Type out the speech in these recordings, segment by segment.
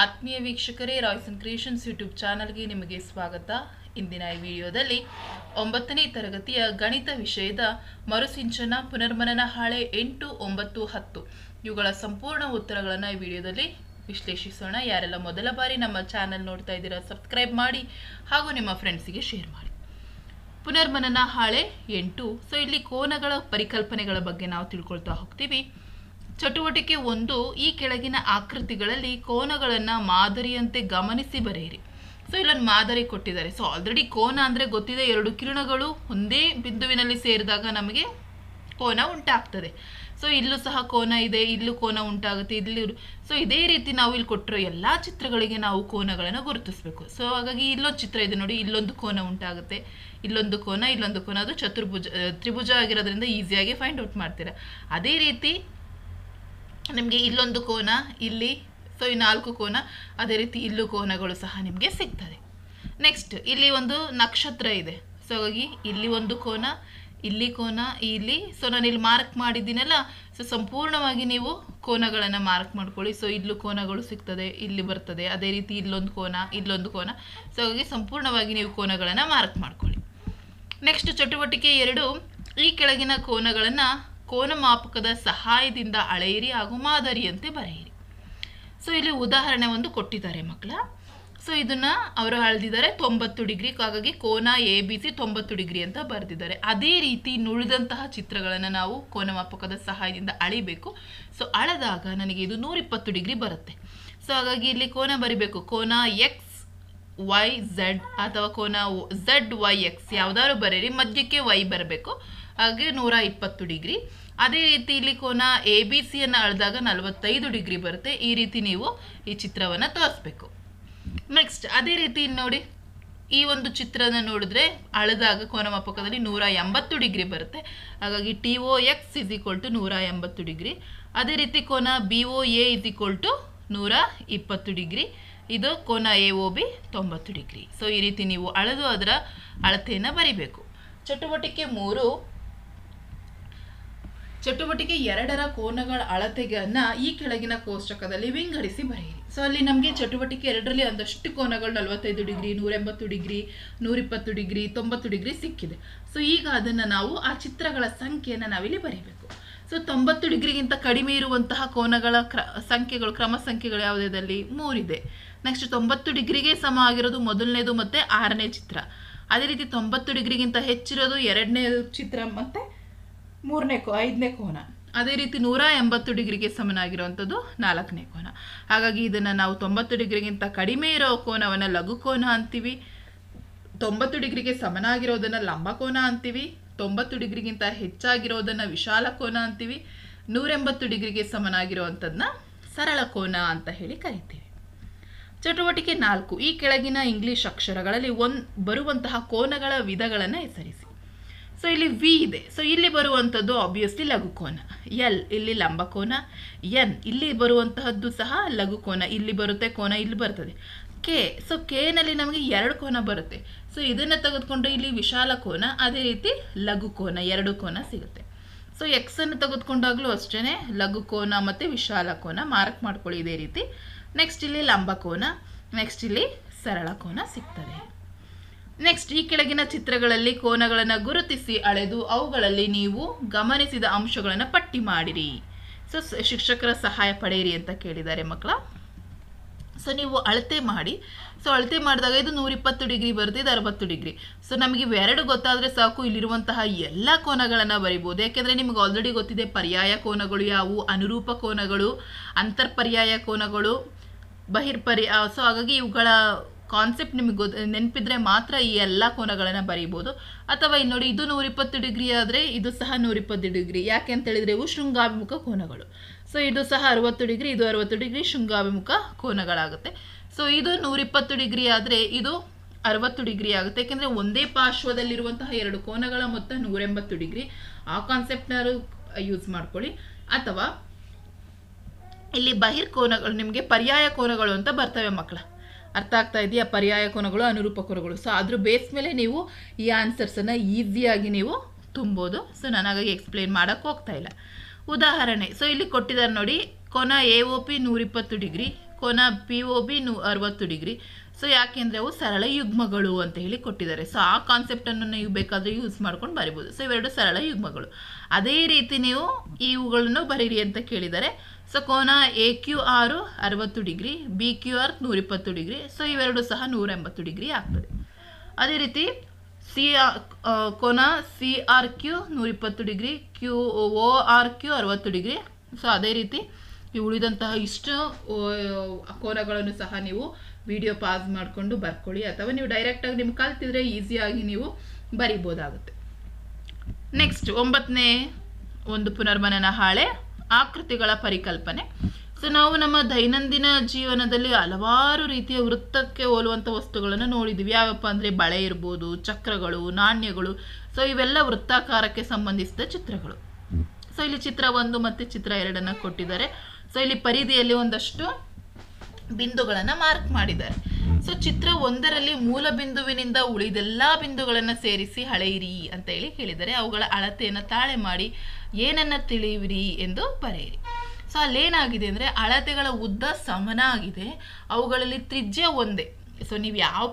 ಆತ್ಮೀಯ ವೀಕ್ಷಕರೇ, Royce and creations YouTube ಚಾನಲ್ಗೆ ನಿಮಗೆ ಸ್ವಾಗತ. ಇಂದಿನ ಈ ವಿಡಿಯೋದಲ್ಲಿ 9ನೇ ತರಗತಿಯ ಗಣಿತ ವಿಷಯದ ಮರುಸಿಂಚನ, ಪುನರ್ಮನನ ಹಾಳೆ 8, 9, 10 ಇವುಗಳ ಸಂಪೂರ್ಣ ಉತ್ತರಗಳನ್ನು ಈ ವಿಡಿಯೋದಲ್ಲಿ ವಿಶ್ಲೇಷಿಸೋಣ. ಯಾರೆಲ್ಲ ಮೊದಲ ಬಾರಿ ನಮ್ಮ ಚಾನಲ್ ನೋಡ್ತಾ ಇದ್ದೀರಾ ಸಬ್ಸ್ಕ್ರೈಬ್ ಮಾಡಿ ಹಾಗೂ ನಿಮ್ಮ ಫ್ರೆಂಡ್ಸಿಗೆ ಶೇರ್ ಮಾಡಿ. ಪುನರ್ಮನನ ಹಾಳೆ 8. ಸೊ ಇಲ್ಲಿ ಕೋನಗಳ ಪರಿಕಲ್ಪನೆಗಳ ಬಗ್ಗೆ ನಾವು ತಿಳ್ಕೊಳ್ತಾ ಹೋಗ್ತೀವಿ. ಚಟುವಟಿಕೆ 1, ಈ ಕೆಳಗಿನ ಆಕೃತಿಗಳಲ್ಲಿ ಕೋನಗಳನ್ನು ಮಾದರಿಯಂತೆ ಗಮನಿಸಿ ಬರೆಯಿರಿ. ಸೊ ಇಲ್ಲೊಂದು ಮಾದರಿ ಕೊಟ್ಟಿದ್ದಾರೆ. ಸೊ ಆಲ್ರೆಡಿ ಕೋನ ಅಂದರೆ ಗೊತ್ತಿದೆ, ಎರಡು ಕಿರಣಗಳು ಒಂದೇ ಬಿಂದುವಿನಲ್ಲಿ ಸೇರಿದಾಗ ನಮಗೆ ಕೋನ ಉಂಟಾಗ್ತದೆ. ಸೊ ಇಲ್ಲೂ ಸಹ ಕೋನ ಇದೆ, ಇಲ್ಲೂ ಕೋನ ಉಂಟಾಗುತ್ತೆ, ಇಲ್ಲಿ. ಸೊ ಇದೇ ರೀತಿ ನಾವು ಇಲ್ಲಿ ಕೊಟ್ಟಿರೋ ಎಲ್ಲ ಚಿತ್ರಗಳಿಗೆ ನಾವು ಕೋನಗಳನ್ನು ಗುರುತಿಸಬೇಕು. ಸೊ ಹಾಗಾಗಿ ಇಲ್ಲೊಂದು ಚಿತ್ರ ಇದೆ ನೋಡಿ, ಇಲ್ಲೊಂದು ಕೋನ ಉಂಟಾಗುತ್ತೆ, ಇಲ್ಲೊಂದು ಕೋನ, ಇಲ್ಲೊಂದು ಕೋನ. ಅದು ತ್ರಿಭುಜ ಆಗಿರೋದ್ರಿಂದ ಈಸಿಯಾಗಿ ಫೈಂಡ್ ಔಟ್ ಮಾಡ್ತೀರಾ. ಅದೇ ರೀತಿ ನಿಮಗೆ ಇಲ್ಲೊಂದು ಕೋನ, ಇಲ್ಲಿ, ಸೊ ಈ 4 ಕೋನ, ಅದೇ ರೀತಿ ಇಲ್ಲೂ ಕೋನಗಳು ಸಹ ನಿಮಗೆ ಸಿಗ್ತದೆ. ನೆಕ್ಸ್ಟ್ ಇಲ್ಲಿ ಒಂದು ನಕ್ಷತ್ರ ಇದೆ. ಸೊ ಹಾಗಾಗಿ ಇಲ್ಲಿ ಒಂದು ಕೋನ, ಇಲ್ಲಿ ಕೋನ, ಇಲ್ಲಿ. ಸೊ ನಾನು ಇಲ್ಲಿ ಮಾರ್ಕ್ ಮಾಡಿದ್ದೀನಲ್ಲ, ಸೊ ಸಂಪೂರ್ಣವಾಗಿ ನೀವು ಕೋನಗಳನ್ನು ಮಾರ್ಕ್ ಮಾಡ್ಕೊಳ್ಳಿ. ಸೊ ಇಲ್ಲೂ ಕೋನಗಳು ಸಿಗ್ತದೆ, ಇಲ್ಲಿ ಬರ್ತದೆ. ಅದೇ ರೀತಿ ಇಲ್ಲೊಂದು ಕೋನ, ಇಲ್ಲೊಂದು ಕೋನ. ಸೊ ಹಾಗಾಗಿ ಸಂಪೂರ್ಣವಾಗಿ ನೀವು ಕೋನಗಳನ್ನು ಮಾರ್ಕ್ ಮಾಡ್ಕೊಳ್ಳಿ. ನೆಕ್ಸ್ಟ್ ಚಟುವಟಿಕೆ 2, ಈ ಕೆಳಗಿನ ಕೋನಗಳನ್ನು ಕೋನ ಮಾಪಕದ ಸಹಾಯದಿಂದ ಅಳೆಯಿರಿ ಹಾಗೂ ಮಾದರಿಯಂತೆ ಬರೆಯಿರಿ. ಸೊ ಇಲ್ಲಿ ಉದಾಹರಣೆ ಒಂದು ಕೊಟ್ಟಿದ್ದಾರೆ ಮಕ್ಕಳ. ಸೊ ಇದನ್ನು ಅವರು ಅಳೆದಿದ್ದಾರೆ 90 ಡಿಗ್ರಿ. ಹಾಗಾಗಿ ಕೋನ ABC 90 ಡಿಗ್ರಿ ಅಂತ ಬರೆದಿದ್ದಾರೆ. ಅದೇ ರೀತಿ ಉಳಿದಂತಹ ಚಿತ್ರಗಳನ್ನು ನಾವು ಕೋನ ಮಾಪಕದ ಸಹಾಯದಿಂದ ಅಳಿಬೇಕು. ಸೊ ಅಳೆದಾಗ ನನಗೆ ಇದು 120 ಡಿಗ್ರಿ ಬರುತ್ತೆ. ಸೊ ಹಾಗಾಗಿ ಇಲ್ಲಿ ಕೋನ ಬರಿಬೇಕು. ಕೋನ XYZ ಅಥವಾ ಕೋನ ZYX ಯಾವುದಾದ್ರು ಬರೀರಿ, ಮಧ್ಯಕ್ಕೆ Y ಬರಬೇಕು. ಹಾಗೆ 120 ಡಿಗ್ರಿ. ಅದೇ ರೀತಿ ಇಲ್ಲಿ ಕೋನ ABCಯನ್ನು ಅಳೆದಾಗ 45 ಡಿಗ್ರಿ ಬರುತ್ತೆ. ಈ ರೀತಿ ನೀವು ಈ ಚಿತ್ರವನ್ನು ತೋರಿಸ್ಬೇಕು. ನೆಕ್ಸ್ಟ್ ಅದೇ ರೀತಿ ನೋಡಿ, ಈ ಒಂದು ಚಿತ್ರನ ನೋಡಿದ್ರೆ ಅಳೆದಾಗ ಕೋನ ಮಾಪಕದಲ್ಲಿ 180 ಡಿಗ್ರಿ ಬರುತ್ತೆ. ಹಾಗಾಗಿ TOX = 180 ಡಿಗ್ರಿ. ಅದೇ ರೀತಿ ಕೋನ BOA = 120 ಡಿಗ್ರಿ. ಇದು ಕೋನ AOB 90 ಡಿಗ್ರಿ. ಸೊ ಈ ರೀತಿ ನೀವು ಅಳೆದು ಅದರ ಅಳತೆಯನ್ನು ಬರಿಬೇಕು. ಚಟುವಟಿಕೆ 3, ಚಟುವಟಿಕೆ 2ರ ಕೋನಗಳ ಅಳತೆಗಳನ್ನು ಈ ಕೆಳಗಿನ ಕೋಷ್ಟಕದಲ್ಲಿ ವಿಂಗಡಿಸಿ ಬರೆಯಿರಿ. ಸೊ ಅಲ್ಲಿ ನಮಗೆ ಚಟುವಟಿಕೆ 2ರಲ್ಲಿ ಒಂದಷ್ಟು ಕೋನಗಳು 45 ಡಿಗ್ರಿ, 180 ಡಿಗ್ರಿ, 120 ಡಿಗ್ರಿ, 90 ಡಿಗ್ರಿ ಸಿಕ್ಕಿದೆ. ಸೊ ಈಗ ಅದನ್ನು ನಾವು ಆ ಚಿತ್ರಗಳ ಸಂಖ್ಯೆಯನ್ನು ನಾವಿಲ್ಲಿ ಬರೀಬೇಕು. ಸೊ 90 ಡಿಗ್ರಿಗಿಂತ ಕಡಿಮೆ ಇರುವಂತಹ ಕೋನಗಳ ಸಂಖ್ಯೆಗಳು, ಕ್ರಮ ಸಂಖ್ಯೆಗಳು ಯಾವುದಲ್ಲಿ 3 ಇದೆ. ನೆಕ್ಸ್ಟ್ 90 ಡಿಗ್ರಿಗೆ ಸಮ ಆಗಿರೋದು ಮೊದಲನೇದು ಮತ್ತು 6ನೇ ಚಿತ್ರ. ಅದೇ ರೀತಿ 90 ಡಿಗ್ರಿಗಿಂತ ಹೆಚ್ಚಿರೋದು 2ನೇ ಚಿತ್ರ ಮತ್ತು 5ನೇ ಕೋನ. ಅದೇ ರೀತಿ 180 ಡಿಗ್ರಿಗೆ ಸಮನಾಗಿರುವಂಥದ್ದು 4ನೇ ಕೋನ. ಹಾಗಾಗಿ ಇದನ್ನು ನಾವು 90 ಡಿಗ್ರಿಗಿಂತ ಕಡಿಮೆ ಇರೋ ಕೋನವನ್ನು ಲಘು ಕೋನ ಅಂತೀವಿ, 90 ಡಿಗ್ರಿಗೆ ಸಮನಾಗಿರೋದನ್ನು ಲಂಬ ಕೋನ ಅಂತೀವಿ, 90 ಡಿಗ್ರಿಗಿಂತ ಹೆಚ್ಚಾಗಿರೋದನ್ನು ವಿಶಾಲ ಕೋನ ಅಂತೀವಿ, 180 ಡಿಗ್ರಿಗೆ ಸಮನಾಗಿರುವಂಥದ್ದನ್ನ ಸರಳ ಕೋನ ಅಂತ ಹೇಳಿ ಕರಿತೀವಿ. ಚಟುವಟಿಕೆ 4, ಈ ಕೆಳಗಿನ ಇಂಗ್ಲಿಷ್ ಅಕ್ಷರಗಳಲ್ಲಿ ಬರುವಂತಹ ಕೋನಗಳ ವಿಧಗಳನ್ನು ಹೆಸರಿಸಿ. ಸೊ ಇಲ್ಲಿ V ಇದೆ. ಸೊ ಇಲ್ಲಿ ಬರುವಂಥದ್ದು ಆಬ್ವಿಯಸ್ಲಿ ಲಘು ಕೋನ. L ಇಲ್ಲಿ ಲಂಬ ಕೋನ. N ಇಲ್ಲಿ ಬರುವಂತಹದ್ದು ಸಹ ಲಘು ಕೋನ. ಇಲ್ಲಿ ಬರುತ್ತೆ ಕೋನ, ಇಲ್ಲಿ ಬರ್ತದೆ. K, ಸೊ Kನಲ್ಲಿ ನಮಗೆ 2 ಕೋನ ಬರುತ್ತೆ. ಸೊ ಇದನ್ನು ತೆಗೆದುಕೊಂಡು ಇಲ್ಲಿ ವಿಶಾಲ ಕೋನ, ಅದೇ ರೀತಿ ಲಘು ಕೋನ, 2 ಕೋನ ಸಿಗುತ್ತೆ. ಸೊ X ಅನ್ನು ತೆಗೆದುಕೊಂಡಾಗಲೂ ಅಷ್ಟೇ ಲಘು ಕೋನ ಮತ್ತು ವಿಶಾಲ ಕೋನ ಮಾರ್ಕ್ ಮಾಡ್ಕೊಳ್ಳಿ ಇದೇ ರೀತಿ. ನೆಕ್ಸ್ಟ್ ಇಲ್ಲಿ ಲಂಬ ಕೋನ, ನೆಕ್ಸ್ಟ್ ಇಲ್ಲಿ ಸರಳ ಕೋನ ಸಿಗ್ತದೆ. ನೆಕ್ಸ್ಟ್ ಈ ಕೆಳಗಿನ ಚಿತ್ರಗಳಲ್ಲಿ ಕೋನಗಳನ್ನು ಗುರುತಿಸಿ ಅಳೆದು ಅವುಗಳಲ್ಲಿ ನೀವು ಗಮನಿಸಿದ ಅಂಶಗಳನ್ನು ಪಟ್ಟಿ ಮಾಡಿರಿ. ಸೊ ಶಿಕ್ಷಕರ ಸಹಾಯ ಪಡೆಯಿರಿ ಅಂತ ಕೇಳಿದ್ದಾರೆ ಮಕ್ಕಳ. ಸೊ ನೀವು ಅಳತೆ ಮಾಡಿ. ಸೊ ಅಳತೆ ಮಾಡಿದಾಗ ಇದು 120 ಡಿಗ್ರಿ ಬರುತ್ತೆ, ಇದು 60 ಡಿಗ್ರಿ. ಸೊ ನಮಗೆ ಇವೆರಡು ಗೊತ್ತಾದರೆ ಸಾಕು, ಇಲ್ಲಿರುವಂತಹ ಎಲ್ಲ ಕೋನಗಳನ್ನು ಬರಿಬೋದು. ಯಾಕೆಂದರೆ ನಿಮ್ಗೆ ಆಲ್ರೆಡಿ ಗೊತ್ತಿದೆ ಪರ್ಯಾಯ ಕೋನಗಳು ಯಾವುವು, ಅನುರೂಪ ಕೋನಗಳು, ಅಂತರ್ಪರ್ಯಾಯ ಕೋನಗಳು, ಬಹಿರ್ಪರ್ಯಾಯ. ಸೊ ಹಾಗಾಗಿ ಇವುಗಳ ಕಾನ್ಸೆಪ್ಟ್ ನಿಮಗೆ ನೆನಪಿದ್ರೆ ಮಾತ್ರ ಈ ಎಲ್ಲ ಕೋನಗಳನ್ನು ಬರೀಬೋದು. ಅಥವಾ ಇಲ್ಲಿ ನೋಡಿ, ಇದು 120 ಡಿಗ್ರಿ ಆದರೆ ಇದು ಸಹ 120 ಡಿಗ್ರಿ. ಯಾಕೆ ಅಂತ ಹೇಳಿದರೆ ಇವು ಶೃಂಗಾಭಿಮುಖ ಕೋನಗಳು. ಸೊ ಇದು ಸಹ 60 ಡಿಗ್ರಿ, ಇದು 60 ಡಿಗ್ರಿ ಶೃಂಗಾಭಿಮುಖ ಕೋನಗಳಾಗುತ್ತೆ. ಸೊ ಇದು 120 ಡಿಗ್ರಿ ಆದರೆ ಇದು 60 ಡಿಗ್ರಿ ಆಗುತ್ತೆ. ಯಾಕೆಂದರೆ ಒಂದೇ ಪಾರ್ಶ್ವದಲ್ಲಿರುವಂತಹ 2 ಕೋನಗಳ ಮೊತ್ತ 180 ಡಿಗ್ರಿ. ಆ ಕಾನ್ಸೆಪ್ಟ್ನ ಯೂಸ್ ಮಾಡ್ಕೊಳ್ಳಿ. ಅಥವಾ ಇಲ್ಲಿ ಬಹಿರ್ಕೋನಗಳು, ನಿಮಗೆ ಪರ್ಯಾಯ ಕೋನಗಳು ಅಂತ ಬರ್ತವೆ ಮಕ್ಕಳ. ಅರ್ಥ ಆಗ್ತಾ ಇದೆಯಾ? ಪರ್ಯಾಯ ಕೋನಗಳು, ಅನುರೂಪ ಕೋನಗಳು. ಸೊ ಅದ್ರ ಬೇಸ್ ಮೇಲೆ ನೀವು ಈ ಆನ್ಸರ್ಸನ್ನು ಈಸಿಯಾಗಿ ನೀವು ತುಂಬೋದು. ಸೊ ನಾನು ಹಾಗಾಗಿ ಎಕ್ಸ್ಪ್ಲೇನ್ ಮಾಡೋಕ್ಕೆ ಹೋಗ್ತಾ ಇಲ್ಲ. ಉದಾಹರಣೆ, ಸೊ ಇಲ್ಲಿ ಕೊಟ್ಟಿದ್ದಾರೆ ನೋಡಿ, ಕೋನ AOP 120 ಡಿಗ್ರಿ, ಕೋನ POB 60 ಡಿಗ್ರಿ. ಸೊ ಯಾಕೆಂದರೆ ಅವು ಸರಳ ಯುಗ್ಮಗಳು ಅಂತ ಹೇಳಿ ಕೊಟ್ಟಿದ್ದಾರೆ. ಸೊ ಆ ಕಾನ್ಸೆಪ್ಟನ್ನು ನೀವು ಬೇಕಾದರೆ ಯೂಸ್ ಮಾಡ್ಕೊಂಡು ಬರಿಬೋದು. ಸೊ ಇವೆರಡು ಸರಳ ಯುಗ್ಮಗಳು. ಅದೇ ರೀತಿ ನೀವು ಇವುಗಳನ್ನು ಬರೀರಿ ಅಂತ ಕೇಳಿದ್ದಾರೆ. ಸೊ ಕೋನ AQR 60 degree, BQR 120 degree. So ಇವೆರಡು ಸಹ 180 ಡಿಗ್ರಿ ಆಗ್ತದೆ. ಅದೇ ರೀತಿ ಕೋನ CRQ 120 degree, ORQ 60 degree. So ಅದೇ ರೀತಿ ಈ ಉಳಿದಂತಹ ಇಷ್ಟು ಕೋನಗಳನ್ನು ಸಹ ನೀವು ವಿಡಿಯೋ ಪಾಸ್ ಮಾಡಿಕೊಂಡು ಬರ್ಕೊಳ್ಳಿ, ಅಥವಾ ನೀವು ಡೈರೆಕ್ಟಾಗಿ ನಿಮ್ಗೆ ಕಲ್ತಿದ್ರೆ ಈಸಿಯಾಗಿ ನೀವು ಬರಿಬೋದಾಗುತ್ತೆ. ನೆಕ್ಸ್ಟ್ 9ನೇ ಒಂದು ಪುನರ್ಮನನ ಹಾಳೆ, ಆಕೃತಿಗಳ ಪರಿಕಲ್ಪನೆ. ಸೊ ನಾವು ನಮ್ಮ ದೈನಂದಿನ ಜೀವನದಲ್ಲಿ ಹಲವಾರು ರೀತಿಯ ವೃತ್ತಕ್ಕೆ ಹೋಲುವಂಥ ವಸ್ತುಗಳನ್ನು ನೋಡಿದ್ದೀವಿ. ಯಾವಪ್ಪ ಅಂದರೆ ಬಳೆ ಇರ್ಬೋದು, ಚಕ್ರಗಳು, ನಾಣ್ಯಗಳು. ಸೊ ಇವೆಲ್ಲ ವೃತ್ತಾಕಾರಕ್ಕೆ ಸಂಬಂಧಿಸಿದ ಚಿತ್ರಗಳು. ಸೊ ಇಲ್ಲಿ ಚಿತ್ರ 1 ಮತ್ತು ಚಿತ್ರ 2 ಕೊಟ್ಟಿದ್ದಾರೆ. ಸೊ ಇಲ್ಲಿ ಪರಿಧಿಯಲ್ಲಿ ಒಂದಷ್ಟು ಬಿಂದುಗಳನ್ನು ಮಾರ್ಕ್ ಮಾಡಿದ್ದಾರೆ. ಸೊ ಚಿತ್ರ 1ರಲ್ಲಿ ಮೂಲ ಬಿಂದುವಿನಿಂದ ಉಳಿದೆಲ್ಲ ಬಿಂದುಗಳನ್ನು ಸೇರಿಸಿ ಅಳೆಯಿರಿ ಅಂತ ಹೇಳಿ ಹೇಳಿದ್ದಾರೆ. ಅವುಗಳ ಅಳತೆಯನ್ನು ತಾಳೆ ಮಾಡಿ ಏನನ್ನ ತಿಳಿಯಿರಿ ಎಂದು ಬರೆಯಿರಿ. ಸೊ ಅಲ್ಲೇನಾಗಿದೆ ಅಂದರೆ ಅಳತೆಗಳ ಉದ್ದ ಸಮನಾಗಿದೆ, ಅವುಗಳಲ್ಲಿ ತ್ರಿಜ್ಯ ಒಂದೇ. ಸೊ ನೀವು ಯಾವ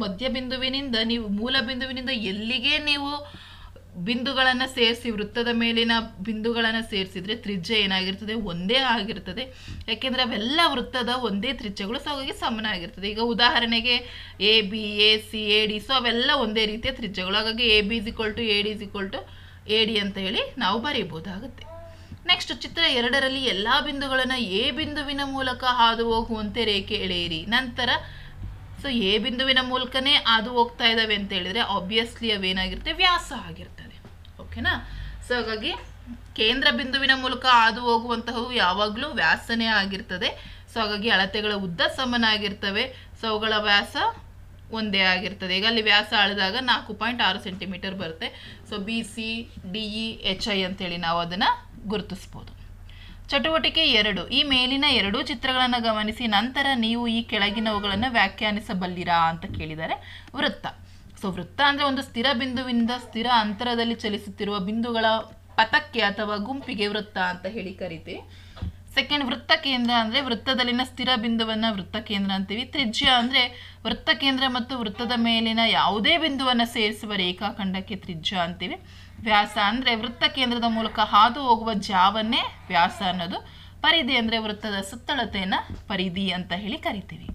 ಮಧ್ಯ ಬಿಂದುವಿನಿಂದ ನೀವು ಮೂಲ ಬಿಂದುವಿನಿಂದ ಎಲ್ಲಿಗೆ ನೀವು ಬಿಂದುಗಳನ್ನು ಸೇರಿಸಿ ವೃತ್ತದ ಮೇಲಿನ ಬಿಂದುಗಳನ್ನು ಸೇರಿಸಿದ್ರೆ ತ್ರಿಜ್ಯ ಏನಾಗಿರ್ತದೆ, ಒಂದೇ ಆಗಿರ್ತದೆ. ಯಾಕೆಂದರೆ ಅವೆಲ್ಲ ವೃತ್ತದ ಒಂದೇ ತ್ರಿಜ್ಯಗಳು. ಸೊ ಹಾಗಾಗಿ ಸಮನಾಗಿರ್ತದೆ. ಈಗ ಉದಾಹರಣೆಗೆ AB, AC, AD. ಸೊ ಅವೆಲ್ಲ ಒಂದೇ ರೀತಿಯ ತ್ರಿಜ್ಯಗಳು. ಹಾಗಾಗಿ AB = AD = AD ಅಂತ ಹೇಳಿ ನಾವು ಬರೀಬಹುದಾಗುತ್ತೆ. ನೆಕ್ಸ್ಟ್ ಚಿತ್ರ 2ರಲ್ಲಿ ಎಲ್ಲ ಬಿಂದುಗಳನ್ನು A ಬಿಂದುವಿನ ಮೂಲಕ ಹಾದು ಹೋಗುವಂತೆ ರೇಖೆ ಎಳೆಯಿರಿ. ನಂತರ ಸೊ A ಬಿಂದುವಿನ ಮೂಲಕನೇ ಹಾದು ಹೋಗ್ತಾ ಇದ್ದಾವೆ ಅಂತ ಹೇಳಿದ್ರೆ ಆಬ್ವಿಯಸ್ಲಿ ಅವೇನಾಗಿರುತ್ತೆ, ವ್ಯಾಸ ಆಗಿರ್ತದೆ. ಓಕೆನಾ? ಸೊ ಹಾಗಾಗಿ ಕೇಂದ್ರ ಬಿಂದುವಿನ ಮೂಲಕ ಹಾದು ಹೋಗುವಂತಹವು ಯಾವಾಗಲೂ ವ್ಯಾಸನೇ ಆಗಿರ್ತದೆ. ಸೊ ಹಾಗಾಗಿ ಅಳತೆಗಳ ಉದ್ದ ಸಮನಾಗಿರ್ತವೆ. ಸೊ ಅವುಗಳ ವ್ಯಾಸ ಒಂದೇ ಆಗಿರ್ತದೆ. ಈಗ ಅಲ್ಲಿ ವ್ಯಾಸ ಅಳೆದಾಗ 4.6 ಸೆಂಟಿಮೀಟರ್ ಬರುತ್ತೆ. ಸೊ BC, DE, HI ಅಂತೇಳಿ ನಾವು ಅದನ್ನು ಗುರುತಿಸ್ಬೋದು. ಚಟುವಟಿಕೆ 2, ಈ ಮೇಲಿನ 2 ಚಿತ್ರಗಳನ್ನು ಗಮನಿಸಿ ನಂತರ ನೀವು ಈ ಕೆಳಗಿನವುಗಳನ್ನು ವ್ಯಾಖ್ಯಾನಿಸಬಲ್ಲಿರಾ ಅಂತ ಕೇಳಿದ್ದಾರೆ. ವೃತ್ತ. ಸೊ ವೃತ್ತ ಅಂದರೆ ಒಂದು ಸ್ಥಿರ ಬಿಂದುವಿನಿಂದ ಸ್ಥಿರ ಅಂತರದಲ್ಲಿ ಚಲಿಸುತ್ತಿರುವ ಬಿಂದುಗಳ ಪಥಕ್ಕೆ ಅಥವಾ ಗುಂಪಿಗೆ ವೃತ್ತ ಅಂತ ಹೇಳಿ ಕರಿತೀವಿ. ಸೆಕೆಂಡ್, ವೃತ್ತ ಕೇಂದ್ರ ಅಂದರೆ ವೃತ್ತದಲ್ಲಿನ ಸ್ಥಿರ ಬಿಂದುವನ್ನು ವೃತ್ತ ಕೇಂದ್ರ ಅಂತೀವಿ. ತ್ರಿಜ್ಯ ಅಂದರೆ ವೃತ್ತ ಕೇಂದ್ರ ಮತ್ತು ವೃತ್ತದ ಮೇಲಿನ ಯಾವುದೇ ಬಿಂದುವನ್ನು ಸೇರಿಸುವ ರೇಖಾಖಂಡಕ್ಕೆ ತ್ರಿಜ್ಯ ಅಂತೀವಿ. ವ್ಯಾಸ ಅಂದರೆ ವೃತ್ತ ಕೇಂದ್ರದ ಮೂಲಕ ಹಾದು ಹೋಗುವ ಜಾವನ್ನೇ ವ್ಯಾಸ ಅನ್ನೋದು. ಪರಿಧಿ ಅಂದರೆ ವೃತ್ತದ ಸುತ್ತಳತೆಯನ್ನು ಪರಿಧಿ ಅಂತ ಹೇಳಿ ಕರಿತೀವಿ.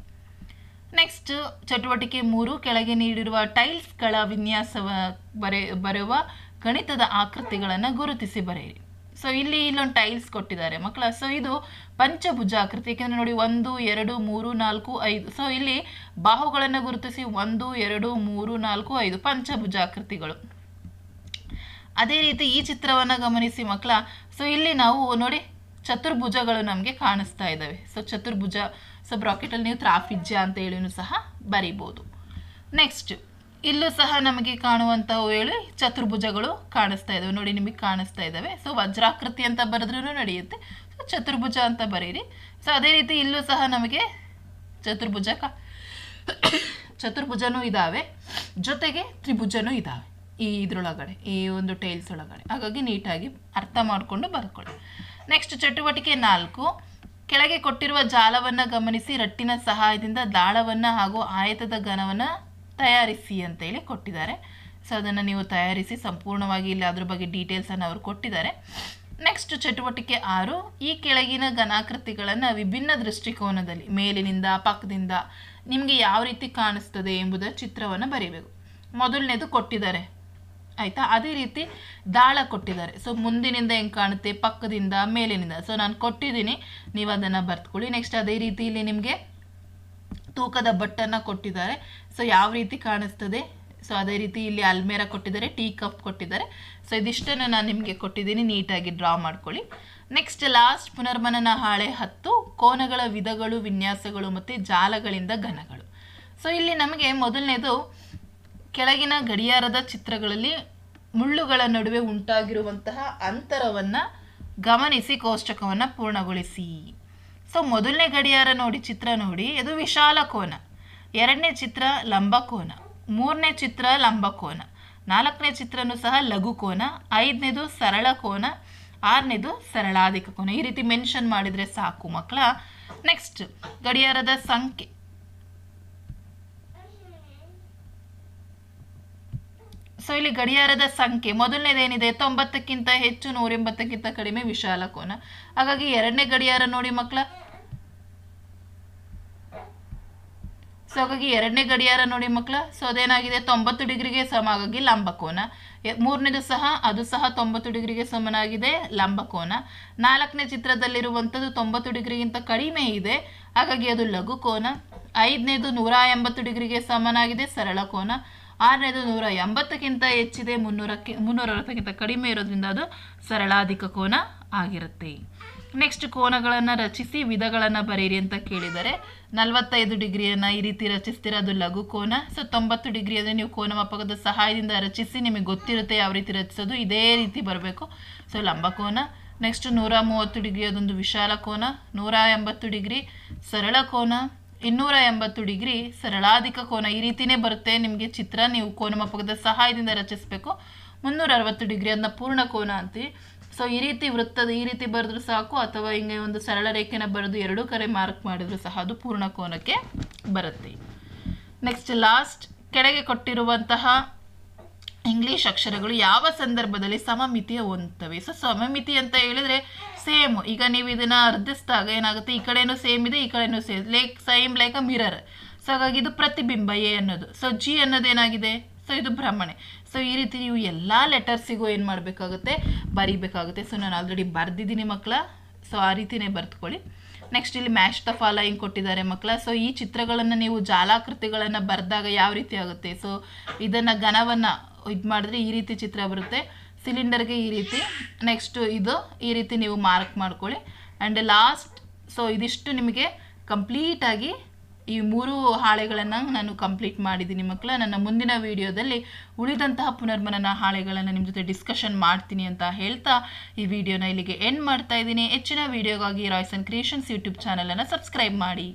ನೆಕ್ಸ್ಟ್ ಚಟುವಟಿಕೆ 3, ಕೆಳಗೆ ನೀಡಿರುವ ಟೈಲ್ಸ್ಗಳ ವಿನ್ಯಾಸ ಬರೆಯುವ ಗಣಿತದ ಆಕೃತಿಗಳನ್ನು ಗುರುತಿಸಿ ಬರೆಯಿರಿ. ಸೊ ಇಲ್ಲೊಂದು ಟೈಲ್ಸ್ ಕೊಟ್ಟಿದ್ದಾರೆ ಮಕ್ಕಳ. ಸೊ ಇದು ಪಂಚಭುಜಾಕೃತಿ. ಯಾಕೆಂದರೆ ನೋಡಿ 1, 2, 3, 4, 5. ಸೊ ಇಲ್ಲಿ ಬಾಹುಗಳನ್ನು ಗುರುತಿಸಿ 1, 2, 3, 4, 5 ಪಂಚಭುಜಾಕೃತಿಗಳು. ಅದೇ ರೀತಿ ಈ ಚಿತ್ರವನ್ನು ಗಮನಿಸಿ ಮಕ್ಕಳ. ಸೊ ಇಲ್ಲಿ ನಾವು ನೋಡಿ ಚತುರ್ಭುಜಗಳು ನಮಗೆ ಕಾಣಿಸ್ತಾ ಇದ್ದಾವೆ. ಸೊ ಚತುರ್ಭುಜ. ಸೊ ಬ್ರಾಕೆಟಲ್ಲಿ ನೀವು ತ್ರಾಪಿಜ್ಯ ಅಂತ ಹೇಳಿನೂ ಸಹ ಬರಿಬೋದು. ನೆಕ್ಸ್ಟ್ ಇಲ್ಲೂ ಸಹ ನಮಗೆ ಕಾಣುವಂಥವು ಹೇಳಿ ಚತುರ್ಭುಜಗಳು ಕಾಣಿಸ್ತಾ ಇದ್ದಾವೆ. ನೋಡಿ ನಿಮಗೆ ಕಾಣಿಸ್ತಾ ಇದ್ದಾವೆ. ಸೊ ವಜ್ರಾಕೃತಿ ಅಂತ ಬರೆದ್ರೂ ನಡೆಯುತ್ತೆ. ಸೊ ಚತುರ್ಭುಜ ಅಂತ ಬರೀರಿ. ಸೊ ಅದೇ ರೀತಿ ಇಲ್ಲೂ ಸಹ ನಮಗೆ ಚತುರ್ಭುಜನೂ ಇದ್ದಾವೆ, ಜೊತೆಗೆ ತ್ರಿಭುಜನೂ ಇದ್ದಾವೆ ಇದರೊಳಗಡೆ, ಈ ಒಂದು ಟೈಲ್ಸ್ ಒಳಗಡೆ. ಹಾಗಾಗಿ ನೀಟಾಗಿ ಅರ್ಥ ಮಾಡಿಕೊಂಡು ಬರ್ಕೊಳ್ಳಿ. ನೆಕ್ಸ್ಟ್ ಚಟುವಟಿಕೆ 4, ಕೆಳಗೆ ಕೊಟ್ಟಿರುವ ಜಾಲವನ್ನು ಗಮನಿಸಿ ರಟ್ಟಿನ ಸಹಾಯದಿಂದ ದಾಳವನ್ನು ಹಾಗೂ ಆಯತದ ಘನವನ್ನು ತಯಾರಿಸಿ ಅಂತೇಳಿ ಕೊಟ್ಟಿದ್ದಾರೆ. ಸೊ ಅದನ್ನು ನೀವು ತಯಾರಿಸಿ ಸಂಪೂರ್ಣವಾಗಿ ಇಲ್ಲಿ ಅದ್ರ ಬಗ್ಗೆ ಡೀಟೇಲ್ಸನ್ನು ಅವರು ಕೊಟ್ಟಿದ್ದಾರೆ. ನೆಕ್ಸ್ಟ್ ಚಟುವಟಿಕೆ 6, ಈ ಕೆಳಗಿನ ಘನಾಕೃತಿಗಳನ್ನು ವಿಭಿನ್ನ ದೃಷ್ಟಿಕೋನದಲ್ಲಿ ಮೇಲಿನಿಂದ ಪಕ್ಕದಿಂದ ನಿಮಗೆ ಯಾವ ರೀತಿ ಕಾಣಿಸ್ತದೆ ಎಂಬುದರ ಚಿತ್ರವನ್ನು ಬರೀಬೇಕು. ಮೊದಲನೇದು ಕೊಟ್ಟಿದ್ದಾರೆ ಆಯಿತಾ. ಅದೇ ರೀತಿ ದಾಳ ಕೊಟ್ಟಿದ್ದಾರೆ. ಸೊ ಮುಂದಿನಿಂದ ಹೆಂಗೆ ಕಾಣುತ್ತೆ, ಪಕ್ಕದಿಂದ, ಮೇಲಿನಿಂದ. ಸೊ ನಾನು ಕೊಟ್ಟಿದ್ದೀನಿ, ನೀವು ಅದನ್ನು ಬರ್ತ್ಕೊಳ್ಳಿ. ನೆಕ್ಸ್ಟ್ ಅದೇ ರೀತಿ ಇಲ್ಲಿ ನಿಮಗೆ ತೂಕದ ಬಟ್ಟನ್ನು ಕೊಟ್ಟಿದ್ದಾರೆ. ಸೊ ಯಾವ ರೀತಿ ಕಾಣಿಸ್ತದೆ. ಸೊ ಅದೇ ರೀತಿ ಇಲ್ಲಿ ಅಲ್ಮೇರ ಕೊಟ್ಟಿದ್ದಾರೆ, ಟೀ ಕಪ್ ಕೊಟ್ಟಿದ್ದಾರೆ. ಸೊ ಇದಿಷ್ಟನ್ನು ನಾನು ನಿಮಗೆ ಕೊಟ್ಟಿದ್ದೀನಿ, ನೀಟಾಗಿ ಡ್ರಾ ಮಾಡ್ಕೊಳ್ಳಿ. ನೆಕ್ಸ್ಟ್ ಲಾಸ್ಟ್ ಪುನರ್ಮನನ ಹಾಳೆ 10, ಕೋನಗಳ ವಿಧಗಳು, ವಿನ್ಯಾಸಗಳು ಮತ್ತು ಜಾಲಗಳಿಂದ ಘನಗಳು. ಸೊ ಇಲ್ಲಿ ನಮಗೆ ಮೊದಲನೇದು ಕೆಳಗಿನ ಗಡಿಯಾರದ ಚಿತ್ರಗಳಲ್ಲಿ ಮುಳ್ಳುಗಳ ನಡುವೆ ಉಂಟಾಗಿರುವಂತಹ ಅಂತರವನ್ನು ಗಮನಿಸಿ ಕೋಷ್ಟಕವನ್ನು ಪೂರ್ಣಗೊಳಿಸಿ. ಸೊ ಮೊದಲನೇ ಗಡಿಯಾರ ನೋಡಿ, ಚಿತ್ರ ನೋಡಿ, ಅದು ವಿಶಾಲ ಕೋನ. ಎರಡನೇ ಚಿತ್ರ ಲಂಬಕೋನ, ಮೂರನೇ ಚಿತ್ರ ಲಂಬಕೋನ, ನಾಲ್ಕನೇ ಚಿತ್ರನೂ ಸಹ ಲಘು ಕೋನ, ಐದನೇದು ಸರಳ ಕೋನ, ಆರನೇದು ಸರಳಾಧಿಕ ಕೋನ. ಈ ರೀತಿ ಮೆನ್ಷನ್ ಮಾಡಿದರೆ ಸಾಕು ಮಕ್ಕಳ. ನೆಕ್ಸ್ಟ್ ಗಡಿಯಾರದ ಸಂಖ್ಯೆ. ಸೊ ಇಲ್ಲಿ ಗಡಿಯಾರದ ಸಂಖ್ಯೆ ಮೊದಲನೇದೇನಿದೆ 90ಕ್ಕಿಂತ ಹೆಚ್ಚು 180ಕ್ಕಿಂತ ಕಡಿಮೆ ವಿಶಾಲ ಕೋನ. ಹಾಗಾಗಿ ಎರಡನೇ ಗಡಿಯಾರ ನೋಡಿ ಮಕ್ಕಳ. ಸೊ ಹಾಗಾಗಿ ಎರಡನೇ ಗಡಿಯಾರ ನೋಡಿ ಮಕ್ಕಳ. ಸೊ ಅದೇನಾಗಿದೆ 90 ಡಿಗ್ರಿಗೆ ಸಮ, ಹಾಗಾಗಿ ಲಂಬಕೋನ. ಮೂರನೇದು ಸಹ ಅದು ಸಹ 90 ಡಿಗ್ರಿಗೆ ಸಮನಾಗಿದೆ, ಲಂಬಕೋನ. ನಾಲ್ಕನೇ ಚಿತ್ರದಲ್ಲಿರುವಂಥದ್ದು 90 ಡಿಗ್ರಿಗಿಂತ ಕಡಿಮೆ ಇದೆ, ಹಾಗಾಗಿ ಅದು ಲಘು ಕೋನ. ಐದನೇದು 180 ಡಿಗ್ರಿಗೆ ಸಮನಾಗಿದೆ, ಸರಳ ಕೋನ. ಆರನೇದು 180ಕ್ಕಿಂತ ಹೆಚ್ಚಿದೆ, 360ಕ್ಕಿಂತ ಕಡಿಮೆ ಇರೋದ್ರಿಂದ ಅದು ಸರಳಾಧಿಕ ಕೋನ ಆಗಿರುತ್ತೆ. ನೆಕ್ಸ್ಟ್ ಕೋನಗಳನ್ನು ರಚಿಸಿ ವಿಧಗಳನ್ನು ಬರೀರಿ ಅಂತ ಕೇಳಿದರೆ 45 ಡಿಗ್ರಿಯನ್ನು ಈ ರೀತಿ ರಚಿಸ್ತೀರ, ಅದು ಲಘು ಕೋನ. ಸೊ 90 ಡಿಗ್ರಿ ಅಂದರೆ ನೀವು ಕೋನಮಾಪಕದ ಸಹಾಯದಿಂದ ರಚಿಸಿ, ನಿಮಗೆ ಗೊತ್ತಿರುತ್ತೆ ಯಾವ ರೀತಿ ರಚಿಸೋದು, ಇದೇ ರೀತಿ ಬರಬೇಕು. ಸೊ ಲಂಬಕೋನ. ನೆಕ್ಸ್ಟ್ 130 ಡಿಗ್ರಿ ಅದೊಂದು ವಿಶಾಲ ಕೋನ. 180 ಡಿಗ್ರಿ ಸರಳ ಕೋನ. 280 ಡಿಗ್ರಿ ಸರಳಾಧಿಕ ಕೋನ. ಈ ರೀತಿಯೇ ಬರುತ್ತೆ ನಿಮಗೆ ಚಿತ್ರ, ನೀವು ಕೋನಮಾಪಕದ ಸಹಾಯದಿಂದ ರಚಿಸಬೇಕು. 360 ಡಿಗ್ರಿ ಅದನ್ನ ಪೂರ್ಣ ಕೋನ ಅಂತೀವಿ. ಸೊ ಈ ರೀತಿ ವೃತ್ತದ ಈ ರೀತಿ ಬರೆದ್ರೂ ಸಾಕು, ಅಥವಾ ಹಿಂಗೆ ಒಂದು ಸರಳ ರೇಖೆನ ಬರೆದು ಎರಡೂ ಕಡೆ ಮಾರ್ಕ್ ಮಾಡಿದ್ರು ಸಹ ಅದು ಪೂರ್ಣ ಕೋನಕ್ಕೆ ಬರುತ್ತೆ. ನೆಕ್ಸ್ಟ್ ಲಾಸ್ಟ್, ಕೆಳಗೆ ಕೊಟ್ಟಿರುವಂತಹ ಇಂಗ್ಲಿಷ್ ಅಕ್ಷರಗಳು ಯಾವ ಸಂದರ್ಭದಲ್ಲಿ ಸಮಮಿತಿಯ ಹೊಂದುತ್ತವೆ. ಸೊ ಸಮಮಿತಿ ಅಂತ ಹೇಳಿದ್ರೆ ಸೇಮ್. ಈಗ ನೀವು ಇದನ್ನ ಅರ್ಧಿಸಿದಾಗ ಏನಾಗುತ್ತೆ, ಈ ಕಡೆನೂ ಸೇಮ್ ಇದೆ, ಈ ಕಡೆನೂ same, same like a mirror. So ಹಾಗಾಗಿ ಇದು ಪ್ರತಿಬಿಂಬ ಎ ಅನ್ನೋದು. ಸೊ ಜಿ ಅನ್ನೋದೇನಾಗಿದೆ, ಸೊ ಇದು ಭ್ರಮಣೆ. ಸೊ ಈ ರೀತಿ ನೀವು ಎಲ್ಲ ಲೆಟರ್ಸಿಗೂ ಏನು ಮಾಡಬೇಕಾಗುತ್ತೆ, ಬರೀಬೇಕಾಗುತ್ತೆ. ಸೊ ನಾನು ಆಲ್ರೆಡಿ ಬರೆದಿದ್ದೀನಿ ಮಕ್ಕಳ. ಸೊ ಆ ರೀತಿಯೇ ಬರೆದುಕೊಳ್ಳಿ. ನೆಕ್ಸ್ಟ್ ಇಲ್ಲಿ ಮ್ಯಾಚ್ ದ ಫಾಲೋಯಿಂಗ್ ಕೊಟ್ಟಿದ್ದಾರೆ ಮಕ್ಕಳ. ಸೊ ಈ ಚಿತ್ರಗಳನ್ನು ನೀವು ಜಾಲಾಕೃತಿಗಳನ್ನು ಬರೆದಾಗ ಯಾವ ರೀತಿ ಆಗುತ್ತೆ, ಸೊ ಇದನ್ನು ಘನವನ್ನು ಇದು ಮಾಡಿದ್ರೆ ಈ ರೀತಿ ಚಿತ್ರ ಬರುತ್ತೆ, ಸಿಲಿಂಡರ್ಗೆ ಈ ರೀತಿ. ನೆಕ್ಸ್ಟು ಇದು ಈ ರೀತಿ ನೀವು ಮಾರ್ಕ್ ಮಾಡ್ಕೊಳ್ಳಿ. ಆ್ಯಂಡ್ ಲಾಸ್ಟ್, ಸೊ ಇದಿಷ್ಟು ನಿಮಗೆ ಕಂಪ್ಲೀಟಾಗಿ ಈ 3 ಹಾಳೆಗಳನ್ನು ನಾನು ಕಂಪ್ಲೀಟ್ ಮಾಡಿದ್ದೀನಿ ಮಕ್ಕಳ. ನನ್ನ ಮುಂದಿನ ವಿಡಿಯೋದಲ್ಲಿ ಉಳಿದಂತಹ ಪುನರ್ಮನನ ಹಾಳೆಗಳನ್ನು ನಿಮ್ಮ ಜೊತೆ ಡಿಸ್ಕಷನ್ ಮಾಡ್ತೀನಿ ಅಂತ ಹೇಳ್ತಾ ಈ ವಿಡಿಯೋನ ಇಲ್ಲಿಗೆ ಎಂಡ್ ಮಾಡ್ತಾ ಇದ್ದೀನಿ. ಹೆಚ್ಚಿನ ವಿಡಿಯೋಗಾಗಿ ರಾಯ್ಸ್ ಆ್ಯಂಡ್ ಕ್ರಿಯೇಷನ್ಸ್ ಯೂಟ್ಯೂಬ್ ಚಾನಲನ್ನು ಸಬ್ಸ್ಕ್ರೈಬ್ ಮಾಡಿ.